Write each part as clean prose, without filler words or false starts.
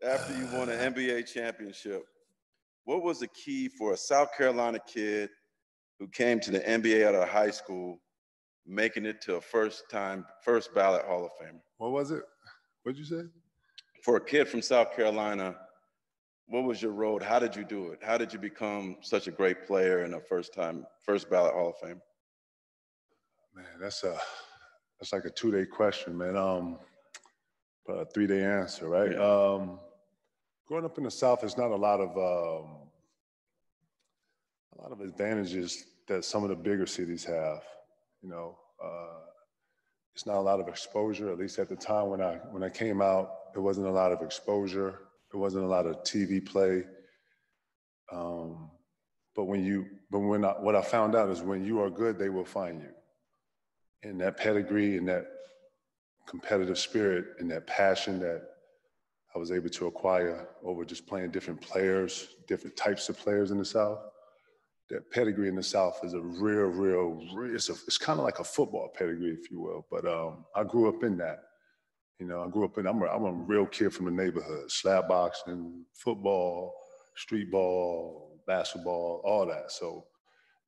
After you won an NBA championship, what was the key for a South Carolina kid who came to the NBA out of high school, making it to a first ballot Hall of Famer? What was it? What'd you say? For a kid from South Carolina, what was your road? How did you do it? How did you become such a great player and a first ballot Hall of Famer? Man, that's like a 2-day question, man. But a 3-day answer, right? Yeah. Growing up in the South, there's not a lot of advantages that some of the bigger cities have. You know, it's not a lot of exposure. At least at the time when I came out, there wasn't a lot of exposure. There wasn't a lot of TV play. What I found out is when you are good, they will find you. And that pedigree and that competitive spirit and that passion that I was able to acquire over just playing different players, different types of players in the South. That pedigree in the South is a real, it's kind of like a football pedigree, if you will. But I grew up in that. You know, I'm a real kid from the neighborhood, slap boxing, football, street ball, basketball, all that. So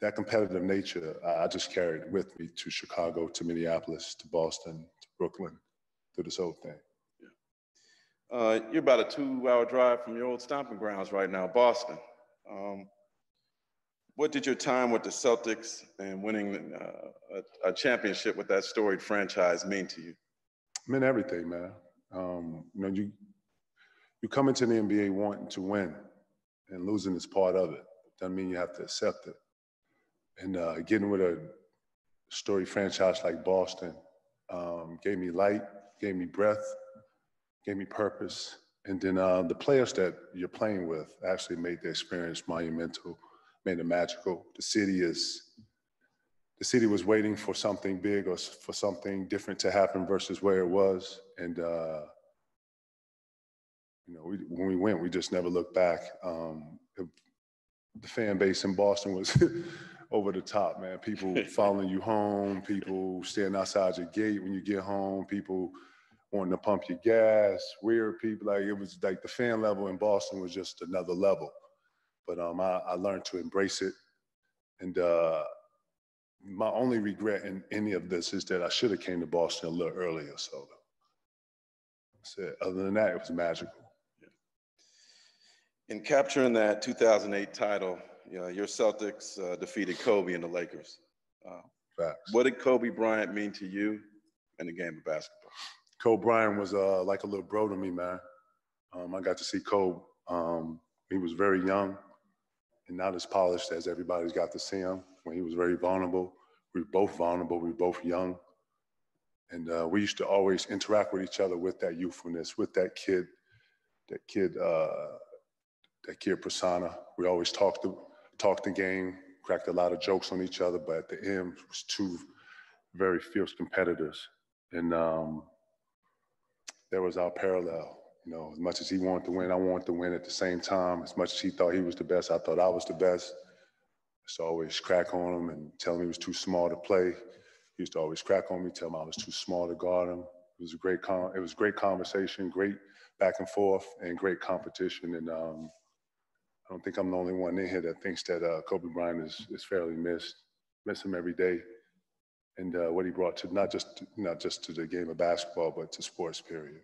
that competitive nature, I just carried with me to Chicago, to Minneapolis, to Boston, to Brooklyn, to this whole thing. Yeah. You're about a 2-hour drive from your old stomping grounds right now, Boston. What did your time with the Celtics and winning a championship with that storied franchise mean to you? It meant everything, man. You know, you come into the NBA wanting to win, and losing is part of it. Doesn't mean you have to accept it. And getting with a storied franchise like Boston gave me light, gave me breath, gave me purpose. And then the players that you're playing with actually made the experience monumental, made it magical. The city was waiting for something big or for something different to happen versus where it was. And you know, when we went, we just never looked back. The fan base in Boston was over the top, man. People following you home, people standing outside your gate when you get home, people wanting to pump your gas, weird people. Like, it was like the fan level in Boston was just another level. But I learned to embrace it. And my only regret in any of this is that I should have came to Boston a little earlier. So that's it. Other than that, it was magical. In capturing that 2008 title, your Celtics defeated Kobe and the Lakers. Facts. What did Kobe Bryant mean to you in the game of basketball? Kobe Bryant was like a little bro to me, man. I got to see Kobe. He was very young and not as polished as everybody's got to see him. When he was very vulnerable, we were both vulnerable. We were both young. And we used to always interact with each other with that youthfulness, with that kid persona. We always talked the game, cracked a lot of jokes on each other, but at the end, it was two very fierce competitors. And there was our parallel. You know, as much as he wanted to win, I wanted to win at the same time. As much as he thought he was the best, I thought I was the best. I used to always crack on him and tell him he was too small to play. He used to always crack on me, tell him I was too small to guard him. It was great conversation, great back and forth, and great competition. And I don't think I'm the only one in here that thinks that Kobe Bryant is fairly missed. Miss him every day, and what he brought to not just to the game of basketball, but to sports, period.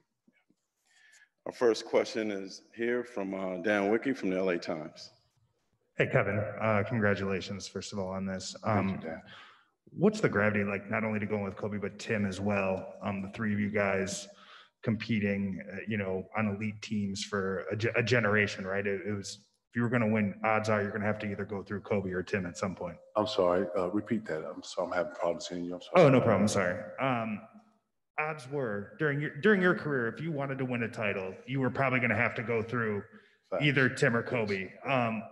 Our first question is here from Dan Wicke from the LA Times. Hey, Kevin, congratulations, first of all, on this. Thank you, Dan. What's the gravity like, not only to go with Kobe, but Tim as well? The three of you guys competing, on elite teams for a generation, right? It was, if you were going to win, odds are you're going to have to either go through Kobe or Tim at some point. I'm sorry, repeat that. I'm having problems hearing you. I'm sorry. Oh, no problem. Sorry. Odds were during your career, if you wanted to win a title, you were probably going to have to go through either Tim or Kobe.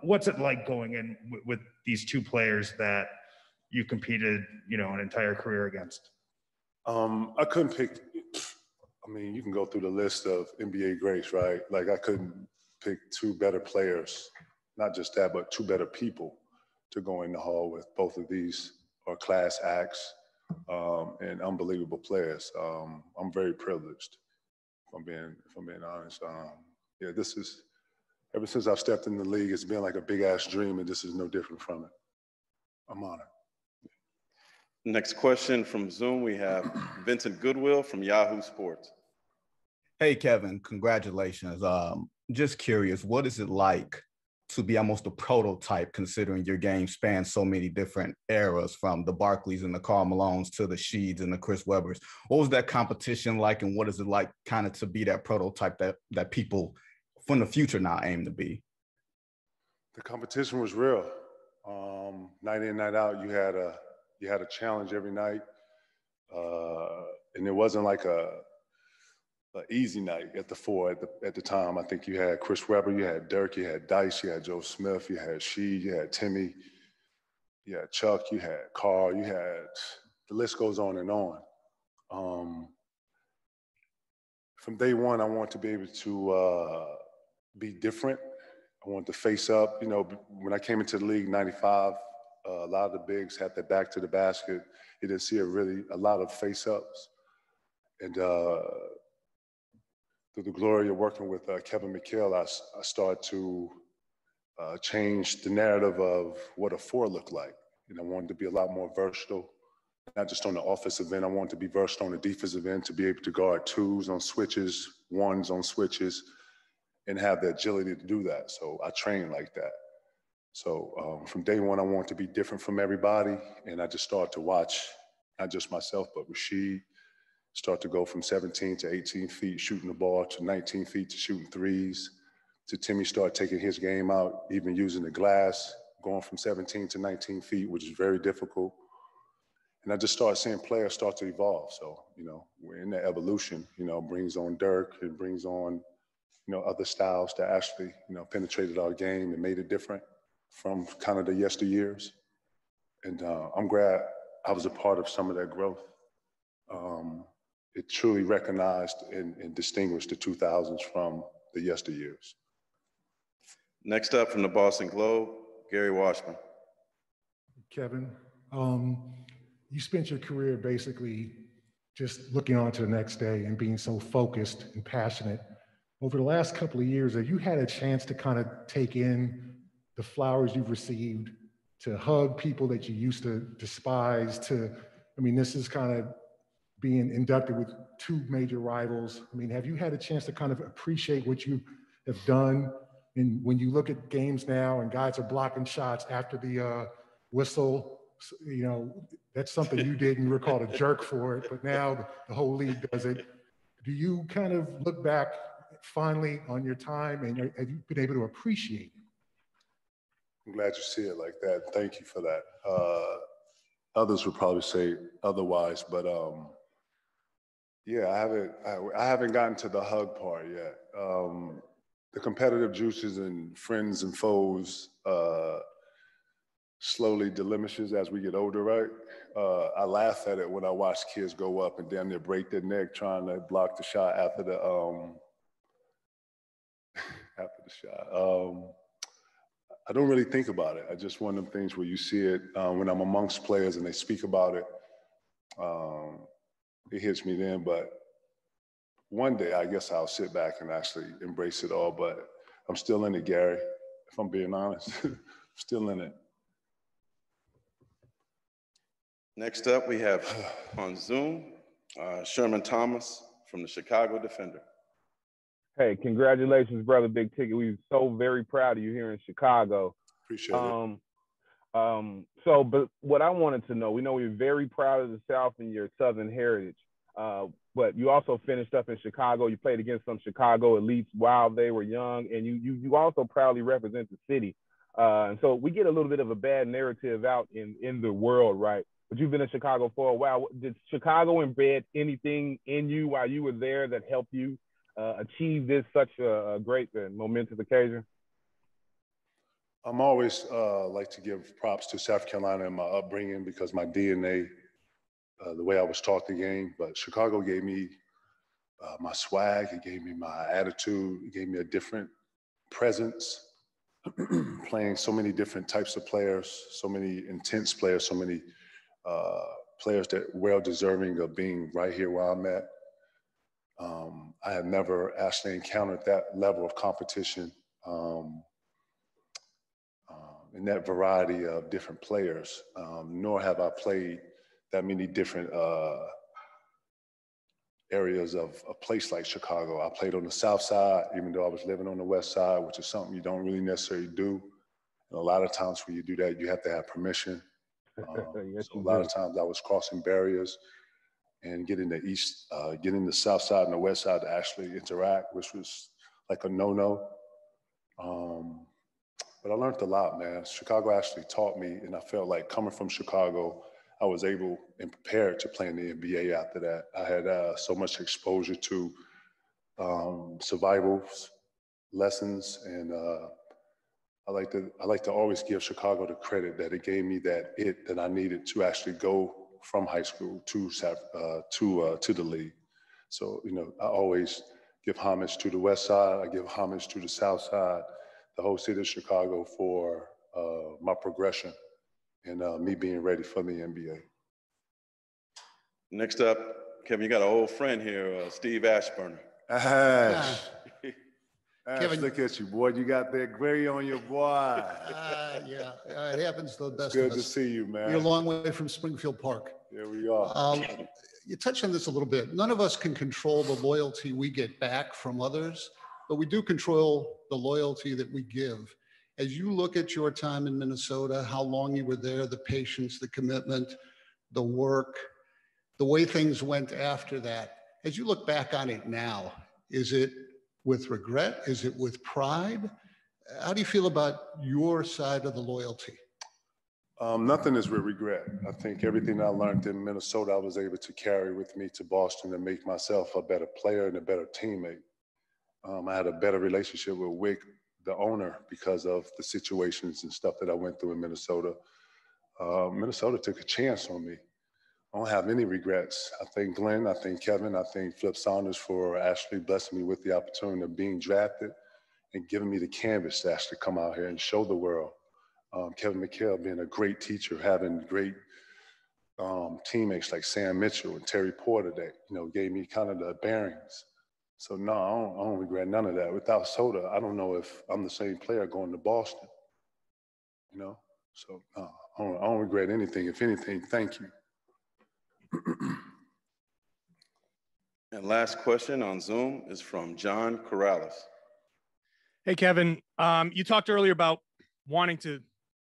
What's it like going in with these two players that you competed, an entire career against? I couldn't pick. I mean, you can go through the list of NBA greats, right? Like, I couldn't pick two better players, not just that, but two better people to go in the hall with. Both of these are class acts and unbelievable players. I'm very privileged if I'm being honest. Yeah, this is, ever since I've stepped in the league, it's been like a big ass dream, and this is no different from it. I'm honored. Next question from Zoom, we have Vincent Goodwill from Yahoo Sports. Hey, Kevin, congratulations. Just curious, what is it like to be almost a prototype, considering your game spans so many different eras, from the Barkleys and the Karl Malones to the Sheeds and the Chris Webbers? What was that competition like, and what is it like kind of to be that prototype that people from the future now aim to be? The competition was real. Night in, night out, you had a challenge every night, and it wasn't like an easy night at the four at the time. I think you had Chris Webber, you had Dirk, you had Dice, you had Joe Smith, you had Sheed, you had Timmy, you had Chuck, you had Carl, you had, the list goes on and on. From day one, I want to be able to be different. I wanted to face up. You know, when I came into the league in '95, a lot of the bigs had their back to the basket. You didn't see a lot of face-ups. And through the glory of working with Kevin McHale, I started to change the narrative of what a four looked like. And I wanted to be a lot more versatile, not just on the offensive end. I wanted to be versatile on the defensive end, to be able to guard twos on switches, ones on switches, and have the agility to do that. So I trained like that. So from day one, I wanted to be different from everybody. And I just started to watch, not just myself, but Rasheed start to go from 17 to 18 feet shooting the ball, to 19 feet to shooting threes, to Timmy start taking his game out, even using the glass, going from 17 to 19 feet, which is very difficult. And I just started seeing players start to evolve. So, you know, we're in that evolution, you know, brings on Dirk, it brings on, you know, other styles that actually, you know, penetrated our game and made it different from kind of the yesteryears. And I'm glad I was a part of some of that growth. It truly recognized and distinguished the 2000s from the yesteryears. Next up from the Boston Globe, Gary Washburn. Kevin, you spent your career basically just looking on to the next day and being so focused and passionate. Over the last couple of years, have you had a chance to kind of take in the flowers you've received, to hug people that you used to despise, this is kind of being inducted with two major rivals. I mean, have you had a chance to kind of appreciate what you have done? And when you look at games now and guys are blocking shots after the whistle, you know, that's something you did and you were called a jerk for it, but now the whole league does it. Do you kind of look back finally on your time, and have you been able to appreciate it? I'm glad you see it like that. Thank you for that. Others would probably say otherwise, but yeah, I haven't gotten to the hug part yet. The competitive juices and friends and foes slowly diminishes as we get older, right? I laugh at it when I watch kids go up and damn near break their neck trying to block the shot after the shot. I don't really think about it. I just one of them things where you see it when I'm amongst players and they speak about it. It hits me then, but one day I guess I'll sit back and actually embrace it all, but I'm still in it, Gary, if I'm being honest. I'm still in it. Next up, we have on Zoom, Sherman Thomas from the Chicago Defender. Hey, congratulations, brother Big Ticket. We're so very proud of you here in Chicago. Appreciate it. But what I wanted to know, we know we're very proud of the South and your Southern heritage, but you also finished up in Chicago. You played against some Chicago elites while they were young, and you also proudly represent the city. And so we get a little bit of a bad narrative out in the world, right? But you've been in Chicago for a while. Did Chicago embed anything in you while you were there that helped you achieve this such a great and momentous occasion? I'm always like to give props to South Carolina and my upbringing, because my DNA, the way I was taught the game, but Chicago gave me my swag, it gave me my attitude, it gave me a different presence, playing so many different types of players, so many intense players, so many players that well deserving of being right here where I'm at. I had never actually encountered that level of competition and that variety of different players, nor have I played that many different areas of a place like Chicago. I played on the South Side, even though I was living on the West Side, which is something you don't really necessarily do. And a lot of times when you do that, you have to have permission. Yes, So a lot of times I was crossing barriers and getting the South Side and the West Side to actually interact, which was like a no-no. But I learned a lot, man. Chicago actually taught me, and I felt like coming from Chicago, I was able and prepared to play in the NBA after that. I had so much exposure to survival lessons, and I like to always give Chicago the credit that it gave me that I needed to actually go from high school to the league. So I always give homage to the West Side. I give homage to the South Side, the whole city of Chicago for my progression and me being ready for the NBA. Next up, Kevin, you got an old friend here, Steve Ashburner. Ash. Ash, Kevin, look at you, boy. You got that gray on your boy. Yeah, it happens to the best It's good of to us. see you, man. You're a long way from Springfield Park. Here we are. You touched on this a little bit. None of us can control the loyalty we get back from others, but we do control the loyalty that we give. As you look at your time in Minnesota, how long you were there, the patience, the commitment, the work, the way things went after that, as you look back on it now, is it with regret? Is it with pride? How do you feel about your side of the loyalty? Nothing is with regret. I think everything I learned in Minnesota, I was able to carry with me to Boston and make myself a better player and a better teammate. I had a better relationship with Wick, the owner, because of the situations and stuff that I went through in Minnesota. Minnesota took a chance on me. I don't have any regrets. I thank Glenn, I thank Kevin, I thank Flip Saunders for actually blessing me with the opportunity of being drafted and giving me the canvas to actually come out here and show the world. Kevin McHale being a great teacher, having great teammates like Sam Mitchell and Terry Porter that, gave me kind of the bearings. So no, I don't regret none of that. Without Soda, I don't know if I'm the same player going to Boston, So no, I don't regret anything. If anything, thank you. And last question on Zoom is from John Corrales. Hey, Kevin, you talked earlier about wanting to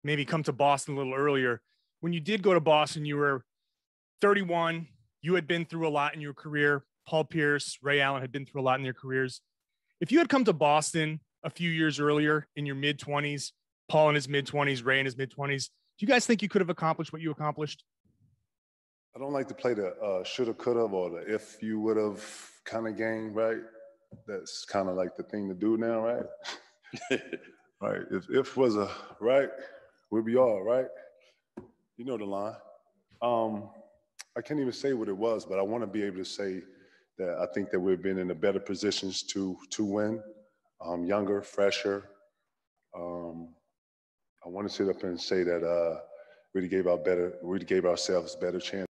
maybe come to Boston a little earlier. When you did go to Boston, you were 31. You had been through a lot in your career. Paul Pierce, Ray Allen had been through a lot in their careers. If you had come to Boston a few years earlier in your mid-20s, Paul in his mid-20s, Ray in his mid-20s, do you guys think you could have accomplished what you accomplished? I don't like to play the shoulda, coulda, or the if you would have kind of game, right? That's kind of like the thing to do now, right? Right. If was a right, we'll be all right. You know the line. I can't even say what it was, but I want to be able to say that I think that we've been in a better positions to win, younger, fresher. I want to sit up and say that we gave ourselves better chance.